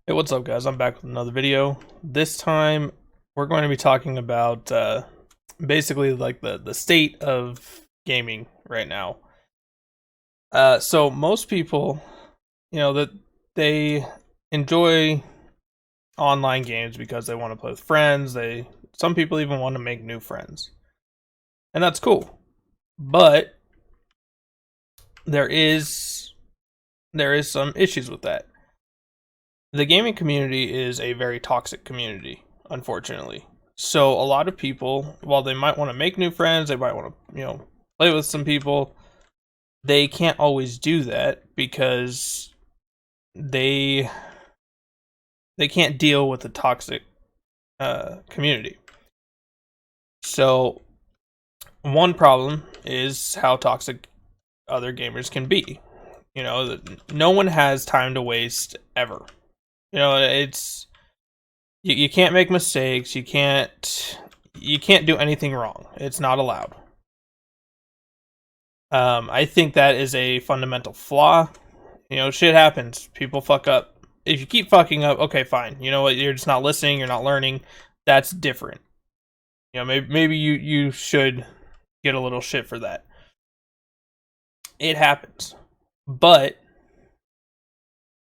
Hey, what's up, guys? I'm back with another video. This time, we're going to be talking about basically like the state of gaming right now. So most people, that they enjoy online games because they want to play with friends. Some people even want to make new friends, and that's cool. But there is some issues with that. The gaming community is a very toxic community, unfortunately. So a lot of people, while they might want to make new friends, they might want to, play with some people, they can't always do that because they they can't deal with the toxic community. So one problem is how toxic other gamers can be. No one has time to waste ever. It's you can't make mistakes. You can't do anything wrong. It's not allowed. I think that is a fundamental flaw. Shit happens. People fuck up. If you keep fucking up, okay, fine. You know what? You're just not listening. You're not learning. That's different. Maybe you should get a little shit for that. It happens, but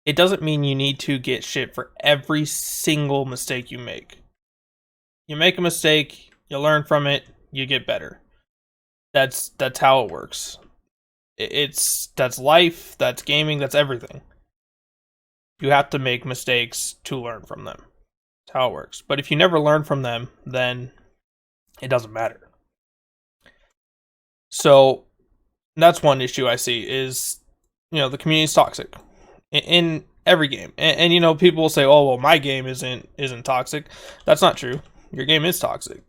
it doesn't mean you need to get shit for every single mistake you make. You make a mistake, you learn from it, you get better. That's how it works. That's life, that's gaming, that's everything. You have to make mistakes to learn from them. That's how it works. But if you never learn from them, then it doesn't matter. So that's one issue I see is the community's toxic in every game. And people will say, "Oh, well, my game isn't toxic." That's not true. Your game is toxic.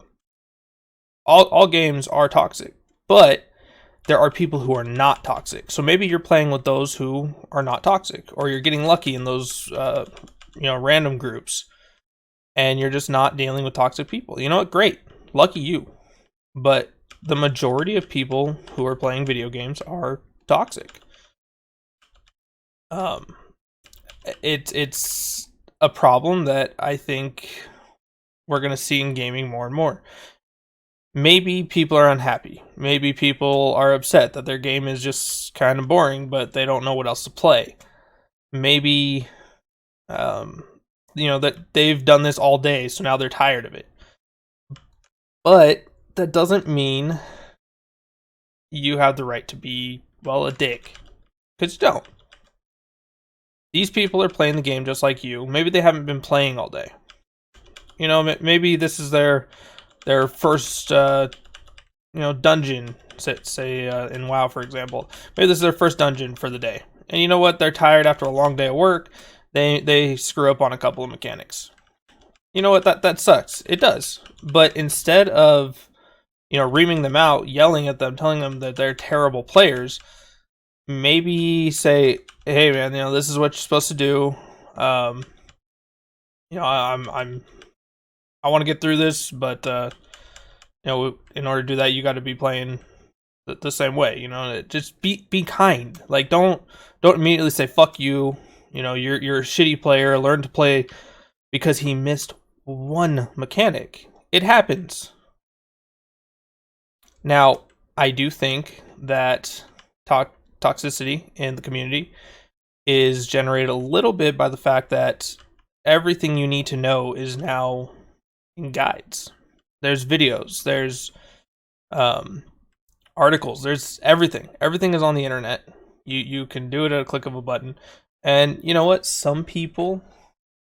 All games are toxic, but there are people who are not toxic. So maybe you're playing with those who are not toxic, or you're getting lucky in those random groups, and you're just not dealing with toxic people. You know what? Great, lucky you. But the majority of people who are playing video games are toxic. It's a problem that I think we're gonna see in gaming more and more. Maybe people are unhappy. Maybe people are upset that their game is just kind of boring, but they don't know what else to play. Maybe, that they've done this all day, so now they're tired of it. But that doesn't mean you have the right to be, well, a dick. Because you don't. These people are playing the game just like you. Maybe they haven't been playing all day. Maybe this is their first dungeon, say in WoW, for example. Maybe this is their first dungeon for the day, and you know what? They're tired after a long day of work. They screw up on a couple of mechanics. You know what? That sucks. It does. But instead of reaming them out, yelling at them, telling them that they're terrible players, maybe say, "Hey, man, this is what you're supposed to do. I want to get through this, but in order to do that, you got to be playing the same way. Just be kind. Like don't immediately say fuck you. You're a shitty player. Learn to play because he missed one mechanic. It happens. Now, I do think that toxicity in the community is generated a little bit by the fact that everything you need to know is now in guides. There's videos, there's articles, there's everything. Everything is on the internet. You can do it at a click of a button. And you know what? Some people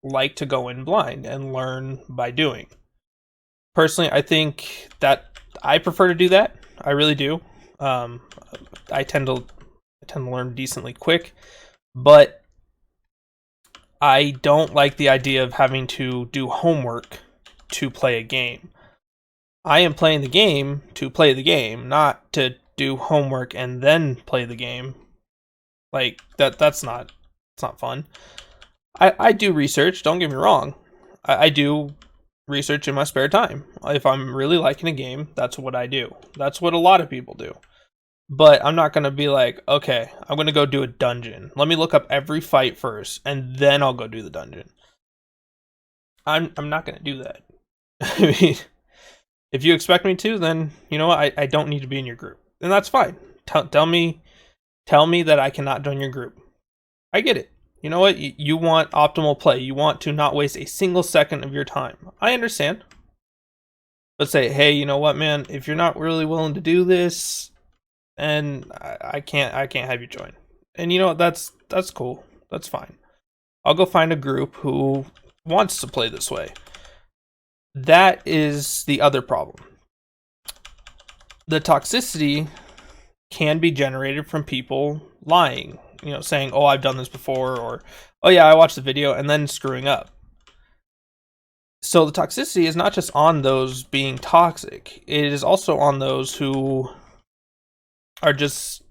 like to go in blind and learn by doing. Personally, I think that I prefer to do that. I really do. I tend to learn decently quick, but I don't like the idea of having to do homework to play a game. I am playing the game to play the game, not to do homework and then play the game. Like that's not fun. I do research, don't get me wrong. I do research in my spare time. If I'm really liking a game, that's what I do. That's what a lot of people do. But I'm not going to be like, okay, I'm going to go do a dungeon. Let me look up every fight first, and then I'll go do the dungeon. I'm not going to do that. I mean, if you expect me to, then you know what? I don't need to be in your group, and that's fine. Tell me that I cannot join your group. I get it. You know what? You want optimal play. You want to not waste a single second of your time. I understand. But say, hey, you know what, man? If you're not really willing to do this, and I can't have you join. And you know what? That's cool. That's fine. I'll go find a group who wants to play this way. That is the other problem. The toxicity can be generated from people lying, you know, saying, oh, I've done this before, or, oh yeah, I watched the video, and then screwing up. So the toxicity is not just on those being toxic, it is also on those who are just,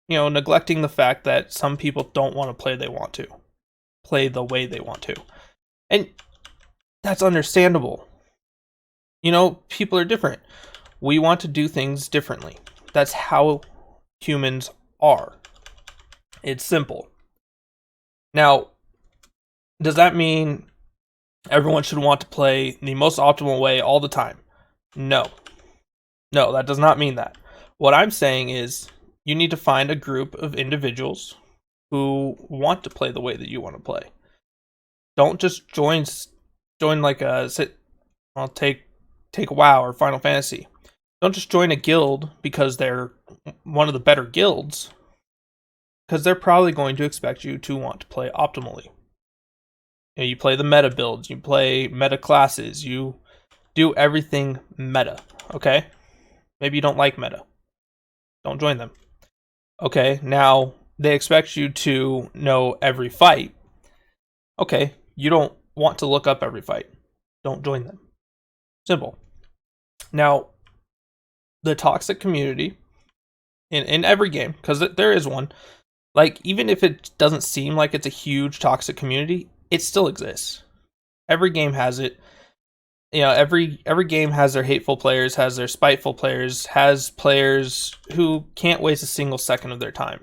you know, neglecting the fact that some people don't want to play the way they want to. And that's understandable. You know, people are different. We want to do things differently. That's how humans are. It's simple. Now, does that mean everyone should want to play the most optimal way all the time? No. No, that does not mean that. What I'm saying is you need to find a group of individuals who want to play the way that you want to play. Don't just join like take WoW or Final Fantasy. Don't just join a guild because they're one of the better guilds, because they're probably going to expect you to want to play optimally. You know, you play the meta builds, you play meta classes, you do everything meta, okay? Maybe you don't like meta. Don't join them. Okay, now they expect you to know every fight. Okay, you don't want to look up every fight. Don't join them. Simple. Now, the toxic community in every game, because there is one, like, even if it doesn't seem like it's a huge toxic community, it still exists. Every game has it. You know, every game has their hateful players, has their spiteful players, has players who can't waste a single second of their time.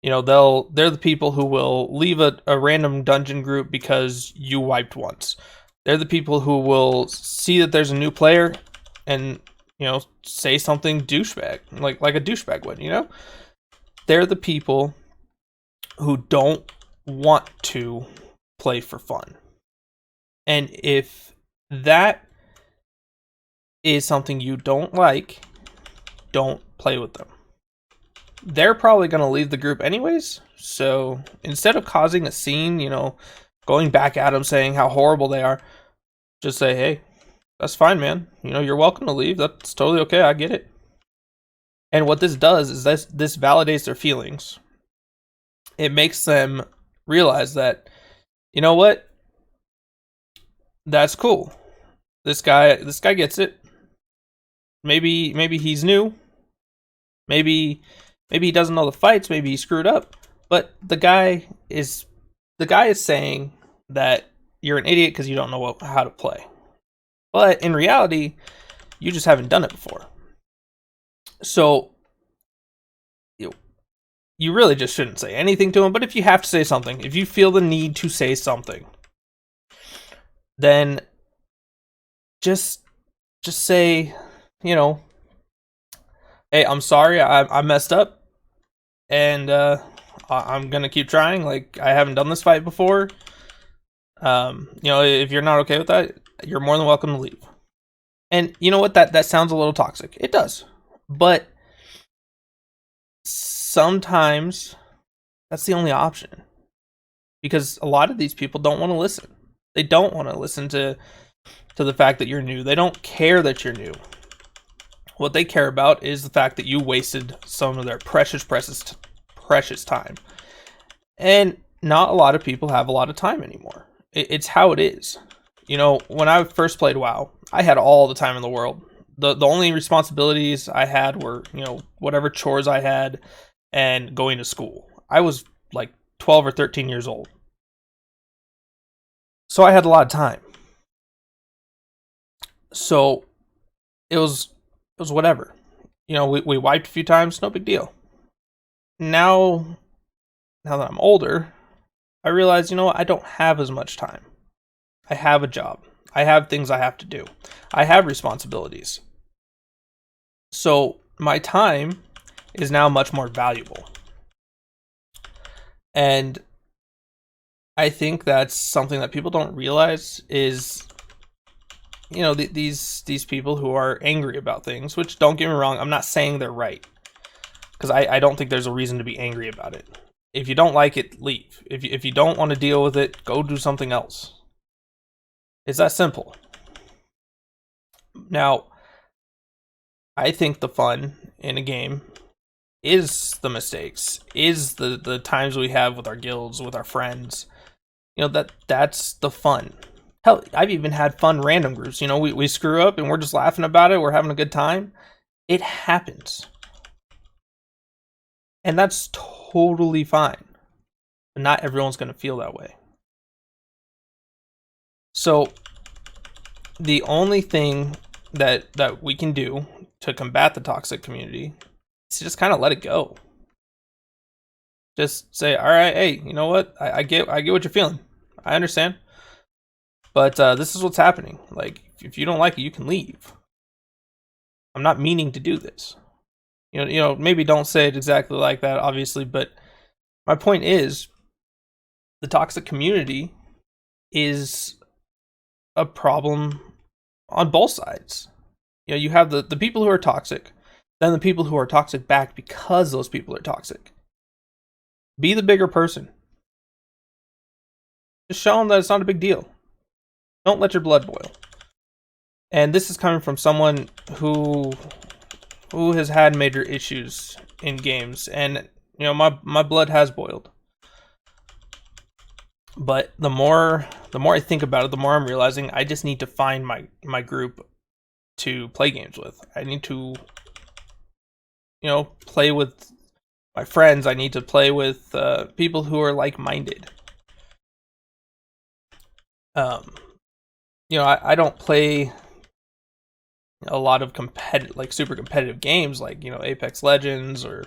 You know, they're the people who will leave a random dungeon group because you wiped once. They're the people who will see that there's a new player and, you know, say something douchebag, like a douchebag would, you know? They're the people who don't want to play for fun. And if that is something you don't like, don't play with them. They're probably going to leave the group anyways, so instead of causing a scene, you know, going back at them saying how horrible they are, just say, hey, that's fine, man. You know, you're welcome to leave. That's totally okay. I get it. And what this does is this validates their feelings. It makes them realize that, you know what? That's cool. This guy gets it. Maybe he's new. Maybe he doesn't know the fights. Maybe he screwed up. But the guy is saying that you're an idiot because you don't know how to play. But in reality, you just haven't done it before. So you really just shouldn't say anything to him. But if you have to say something, if you feel the need to say something, then just say, you know, hey, I'm sorry, I messed up, and I'm gonna keep trying. Like, I haven't done this fight before. You know, if you're not okay with that, you're more than welcome to leave. And you know what? That sounds a little toxic. It does, but sometimes that's the only option, because a lot of these people don't want to listen. They don't want to listen to the fact that you're new. They don't care that you're new. What they care about is the fact that you wasted some of their precious time. And not a lot of people have a lot of time anymore. It's how it is. You know, when I first played WoW, I had all the time in the world. The only responsibilities I had were, you know, whatever chores I had and going to school. I was like 12 or 13 years old. So I had a lot of time. So it was whatever. You know, we wiped a few times, no big deal. Now that I'm older, I realize, you know what, I don't have as much time. I have a job. I have things I have to do. I have responsibilities. So my time is now much more valuable. And I think that's something that people don't realize is, you know, these people who are angry about things, which, don't get me wrong, I'm not saying they're right. Because I don't think there's a reason to be angry about it. If you don't like it, leave. If you don't want to deal with it, go do something else. It's that simple. Now, I think the fun in a game is the mistakes, is the times we have with our guilds, with our friends. You know, that's the fun. Hell, I've even had fun random groups. You know, we screw up and we're just laughing about it. We're having a good time. It happens. And that's totally fine. But not everyone's going to feel that way. So the only thing that we can do to combat the toxic community is just kind of let it go. Just say, all right, hey, you know what? I get what you're feeling. I understand. But this is what's happening. Like, if you don't like it, you can leave. I'm not meaning to do this. You know, maybe don't say it exactly like that, obviously, but my point is, the toxic community is a problem on both sides. You know, you have the people who are toxic, then the people who are toxic back because those people are toxic. Be the bigger person. Just show them that it's not a big deal. Don't let your blood boil. And this is coming from someone who has had major issues in games, and you know, my blood has boiled. But the more I think about it, the more I'm realizing I just need to find my group to play games with. I need to, you know, play with my friends. I need to play with people who are like-minded. You know, I don't play a lot of super competitive games like, you know, Apex Legends or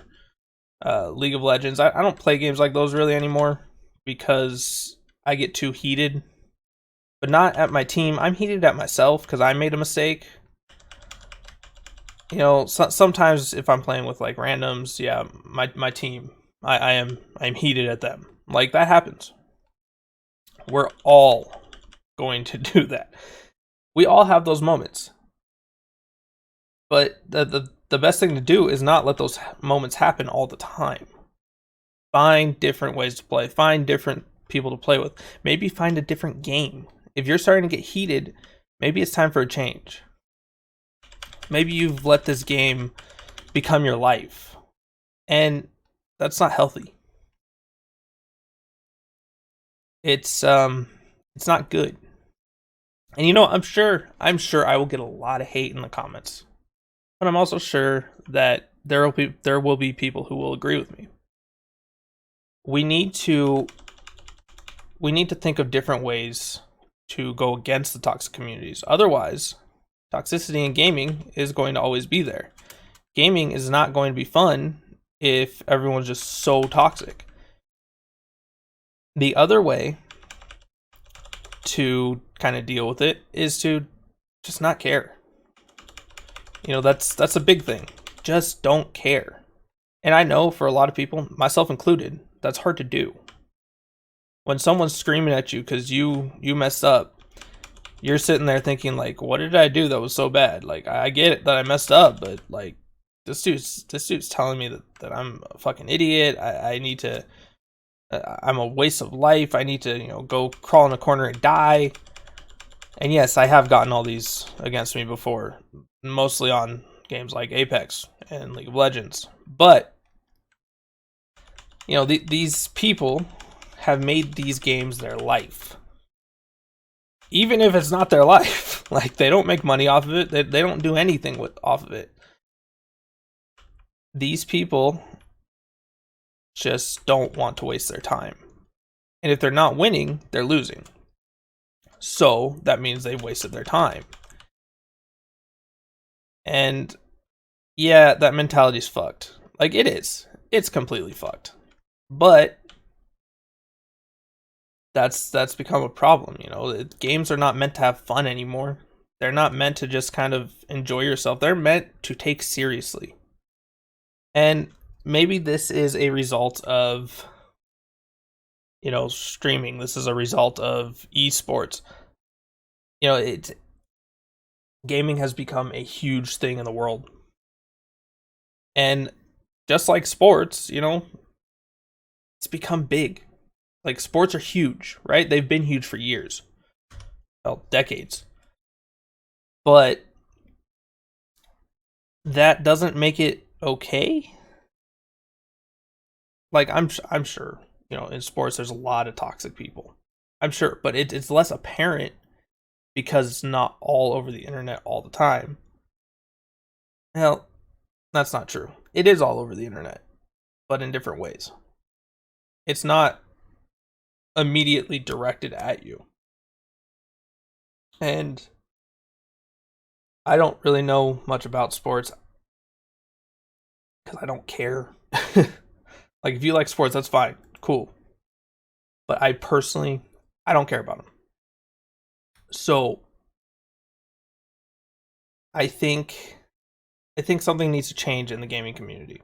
League of Legends. I don't play games like those really anymore because I get too heated. But not at my team. I'm heated at myself because I made a mistake. You know, sometimes if I'm playing with like randoms, yeah, my team, I'm heated at them. Like, that happens. We're all going to do that. We all have those moments. But the best thing to do is not let those moments happen all the time. Find different ways to play. Find different people to play with. Maybe find a different game. If you're starting to get heated, maybe it's time for a change. Maybe you've let this game become your life. And that's not healthy. It's not good. And you know, I'm sure I will get a lot of hate in the comments. But I'm also sure that there will be people who will agree with me. We need to think of different ways to go against the toxic communities. Otherwise, toxicity in gaming is going to always be there. Gaming is not going to be fun if everyone's just so toxic. The other way to kind of deal with it is to just not care. You know, that's a big thing. Just don't care. And I know for a lot of people, myself included, that's hard to do. When someone's screaming at you because you messed up, you're sitting there thinking like, what did I do that was so bad? Like, I get it that I messed up, but like, this dude's telling me that I'm a fucking idiot. I need to, I'm a waste of life. I need to, you know, go crawl in a corner and die. And yes, I have gotten all these against me before, mostly on games like Apex and League of Legends. But, you know, these people have made these games their life. Even if it's not their life. Like, they don't make money off of it. They don't do anything off of it. These people just don't want to waste their time. And if they're not winning, they're losing. So that means they've wasted their time. And yeah, that mentality's fucked. Like, it is. It's completely fucked. But that's become a problem. Games are not meant to have fun anymore. They're not meant to just kind of enjoy yourself. They're meant to take seriously. And maybe this is a result of streaming. This is a result of esports. Gaming has become a huge thing in the world. And just like sports, it's become big. Like, sports are huge, right? They've been huge for years. Well, decades. But that doesn't make it okay. Like, I'm sure, in sports there's a lot of toxic people. I'm sure, but it's less apparent because it's not all over the internet all the time. Well, that's not true. It is all over the internet, but in different ways. It's not immediately directed at you. And I don't really know much about sports because I don't care. Like, if you like sports, that's fine. Cool. But I don't care about them. So I think something needs to change in the gaming community.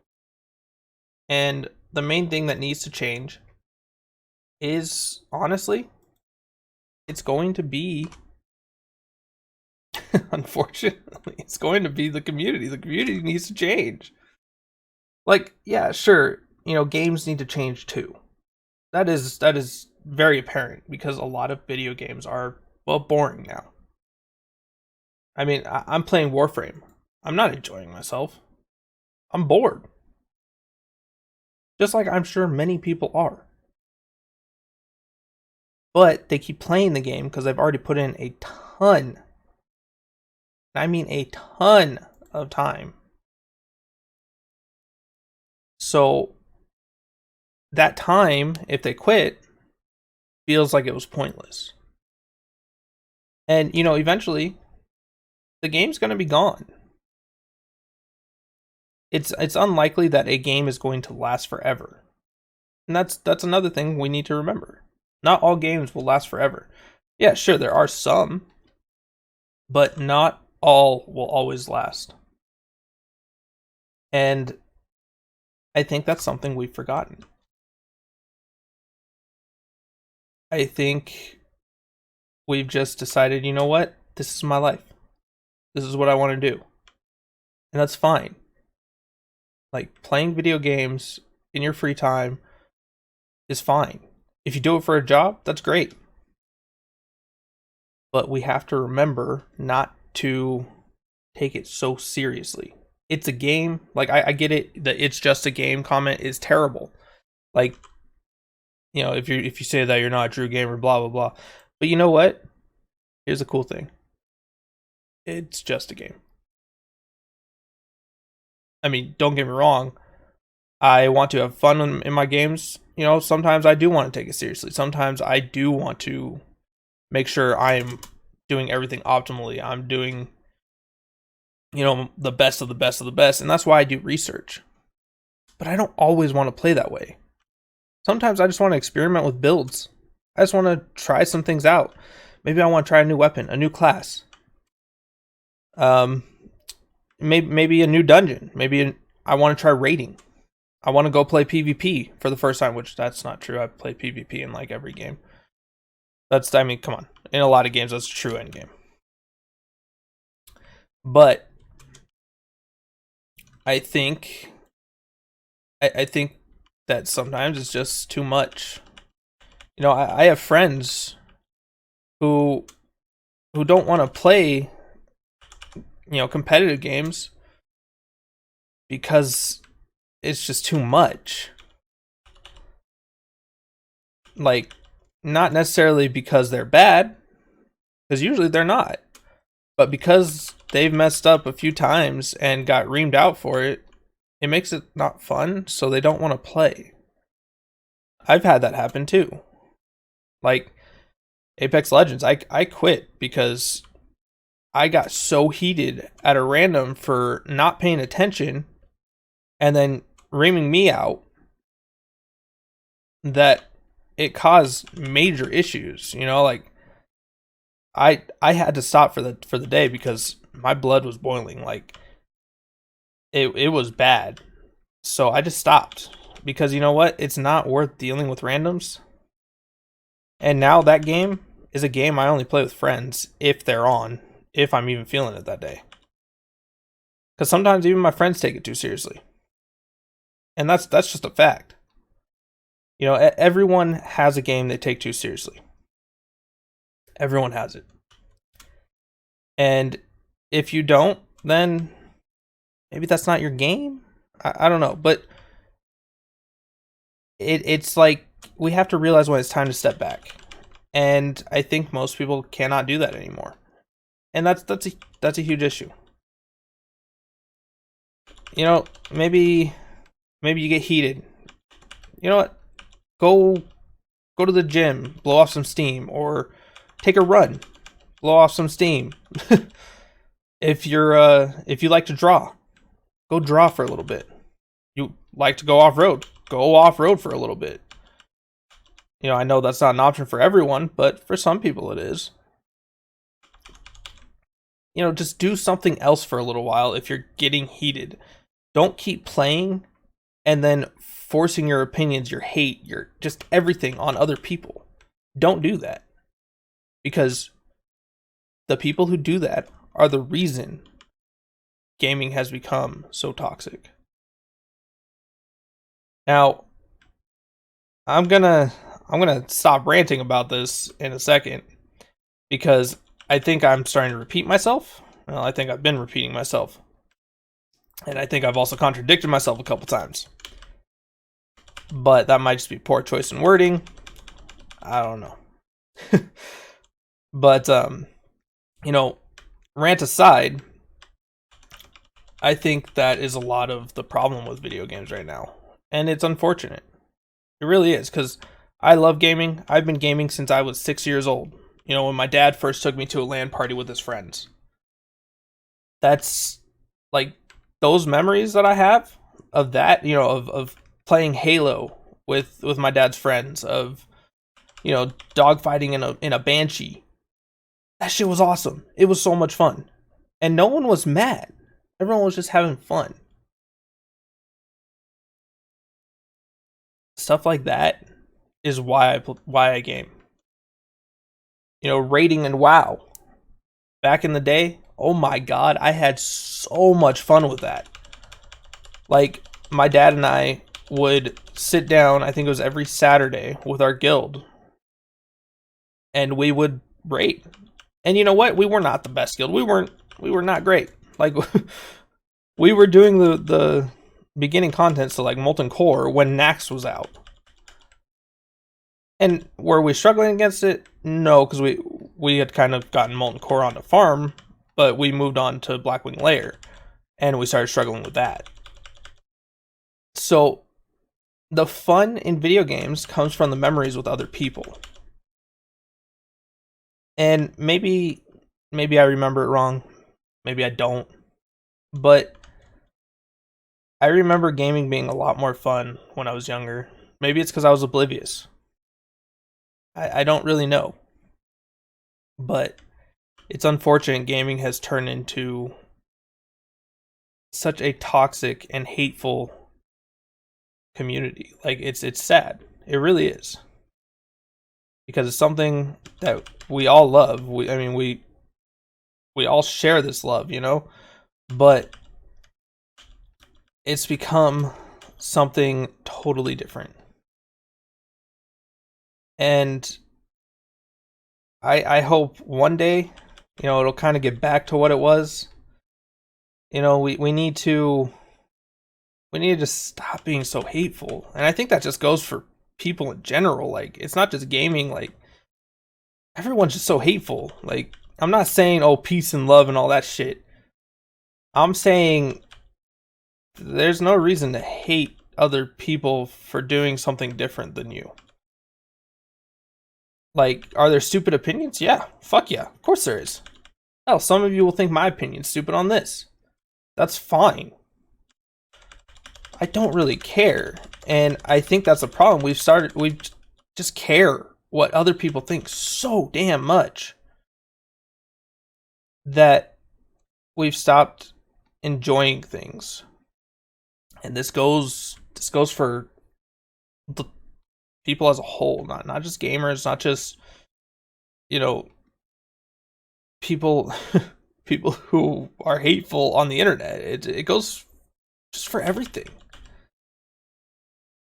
And the main thing that needs to change is, honestly, it's going to be unfortunately, it's going to be the community. The community needs to change. Like, yeah, sure, games need to change too. That is very apparent because a lot of video games are, well, boring now. I mean, I'm playing Warframe. I'm not enjoying myself. I'm bored. Just like I'm sure many people are. But they keep playing the game because I've already put in a ton, I mean a ton of time. So that time, if they quit, feels like it was pointless. And, eventually, the game's going to be gone. It's unlikely that a game is going to last forever. And that's another thing we need to remember. Not all games will last forever. Yeah, sure, there are some, but not all will always last. And I think that's something we've forgotten. I think we've just decided, you know what? This is my life. This is what I want to do. And that's fine. Like, playing video games in your free time is fine. If you do it for a job, that's great. But we have to remember not to take it so seriously. It's a game. Like, I get it, that it's just a game comment is terrible. Like, if you say that you're not a true gamer, blah blah blah. But you know what? Here's the cool thing. It's just a game. I mean, don't get me wrong. I want to have fun in my games. Sometimes I do want to take it seriously. Sometimes I do want to make sure I'm doing everything optimally. I'm doing, the best of the best of the best. And that's why I do research. But I don't always want to play that way. Sometimes I just want to experiment with builds. I just want to try some things out. Maybe I want to try a new weapon, a new class. Maybe a new dungeon. Maybe I want to try raiding. I want to go play PvP for the first time, which that's not true. I play PvP in like every game. Come on. In a lot of games, that's a true end game. But I think that sometimes it's just too much. I have friends who don't want to play, competitive games because it's just too much. Like, not necessarily because they're bad, because usually they're not, but because they've messed up a few times and got reamed out for it, it makes it not fun, so they don't want to play. I've had that happen too. Like, Apex Legends, I quit because I got so heated at a random for not paying attention and then reaming me out that it caused major issues. You know, like I had to stop for the day because my blood was boiling. Like it was bad. So I just stopped because you know what? It's not worth dealing with randoms. And now that game is a game I only play with friends if they're on, if I'm even feeling it that day. Because sometimes even my friends take it too seriously. And that's just a fact. You know, everyone has a game they take too seriously. Everyone has it. And if you don't, then maybe that's not your game. I don't know. But it's like we have to realize when it's time to step back. And I think most people cannot do that anymore. And that's a huge issue. You know, maybe you get heated. You know what? Go to the gym, blow off some steam, or take a run, blow off some steam. If you like to draw, go draw for a little bit. You like to go off-road, go off-road for a little bit. You know, I know that's not an option for everyone, but for some people it is. You know, just do something else for a little while if you're getting heated. Don't keep playing and then forcing your opinions, your hate, your just everything on other people. Don't do that. Because the people who do that are the reason gaming has become so toxic. Now, I'm gonna stop ranting about this in a second because I think I'm starting to repeat myself. Well, I think I've been repeating myself. And I think I've also contradicted myself a couple times. But that might just be poor choice in wording. I don't know. But, you know, rant aside, I think that is a lot of the problem with video games right now. And it's unfortunate. It really is, because I love gaming. I've been gaming since I was 6 years old. You know, when my dad first took me to a LAN party with his friends. That's, like, those memories that I have of that, you know, of playing Halo with my dad's friends, of, you know, dogfighting in a Banshee. That shit was awesome. It was so much fun. And no one was mad. Everyone was just having fun. Stuff like that is why I game. You know, raiding and WoW. Back in the day, oh my god, I had so much fun with that. Like, my dad and I would sit down, I think it was every Saturday, with our guild. And we would raid. And you know what? We were not the best guild. We were not great. Like, we were doing the beginning content, so like Molten Core, when Naxx was out. And were we struggling against it? No, because we had kind of gotten Molten Core on the farm, but we moved on to Blackwing Lair, and we started struggling with that. So, the fun in video games comes from the memories with other people. And maybe I remember it wrong, maybe I don't, but I remember gaming being a lot more fun when I was younger. Maybe it's because I was oblivious. I don't really know. But it's unfortunate gaming has turned into such a toxic and hateful community. Like, it's sad. It really is. Because it's something that we all love. We all share this love, you know? But it's become something totally different. And I hope one day, you know, it'll kind of get back to what it was. You know, we need to just stop being so hateful. And I think that just goes for people in general. Like, it's not just gaming, like, everyone's just so hateful. Like, I'm not saying, oh, peace and love and all that shit. I'm saying there's no reason to hate other people for doing something different than you. Like, are there stupid opinions? Yeah, fuck yeah, of course there is. Hell, some of you will think my opinion's stupid on this. That's fine. I don't really care. And I think that's a problem. We've just care what other people think so damn much that we've stopped enjoying things. And this goes for the people as a whole, not just gamers, not just, you know, people people who are hateful on the internet. It goes just for everything.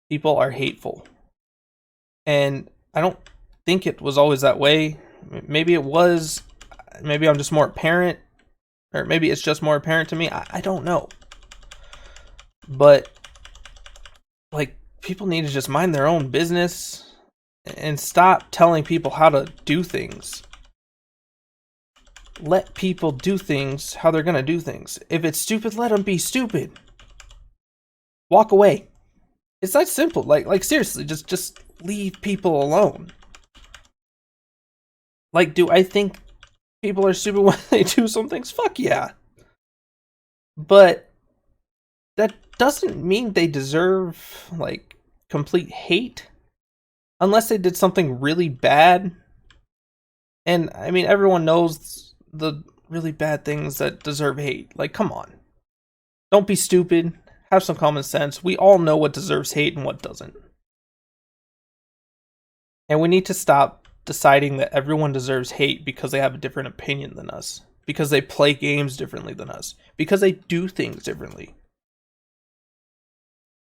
People are hateful. And I don't think it was always that way. Maybe it was. Maybe I'm just more apparent. Or maybe it's just more apparent to me. I don't know. But, like, people need to just mind their own business and stop telling people how to do things. Let people do things how they're gonna do things. If it's stupid, let them be stupid. Walk away. It's that simple. Like seriously, just leave people alone. Like, do I think people are stupid when they do some things? Fuck yeah. But that doesn't mean they deserve, like, complete hate. Unless they did something really bad. And, I mean, everyone knows the really bad things that deserve hate. Like, come on. Don't be stupid. Have some common sense. We all know what deserves hate and what doesn't. And we need to stop deciding that everyone deserves hate because they have a different opinion than us. Because they play games differently than us. Because they do things differently.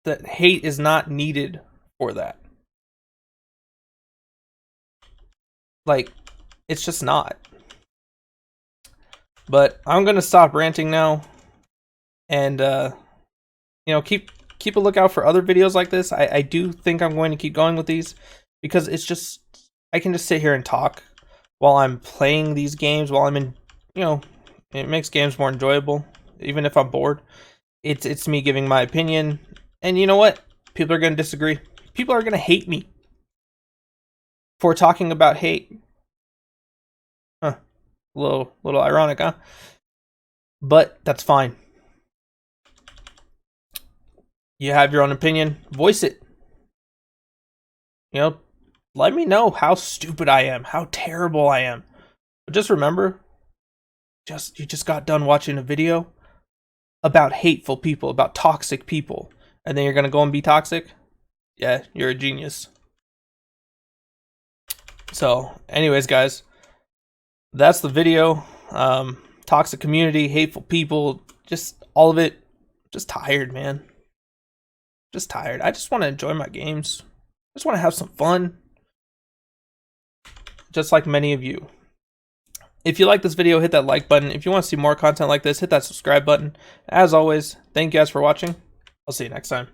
That hate is not needed for that. Like, it's just not. But I'm gonna stop ranting now. And, you know, keep a lookout for other videos like this. I do think I'm going to keep going with these. Because it's just, I can just sit here and talk while I'm playing these games, while I'm in, you know, it makes games more enjoyable, even if I'm bored. It's me giving my opinion, and you know what? People are going to disagree. People are going to hate me for talking about hate. Huh. A little ironic, huh? But that's fine. You have your own opinion, voice it. You know, let me know how stupid I am, how terrible I am. But just remember, you just got done watching a video about hateful people, about toxic people, and then you're gonna go and be toxic? Yeah, you're a genius. So, anyways, guys, that's the video. Toxic community, hateful people, just all of it. Just tired, man. Just tired. I just want to enjoy my games. I just want to have some fun. Just like many of you. If you like this video, hit that like button. If you want to see more content like this, hit that subscribe button. As always, thank you guys for watching. I'll see you next time.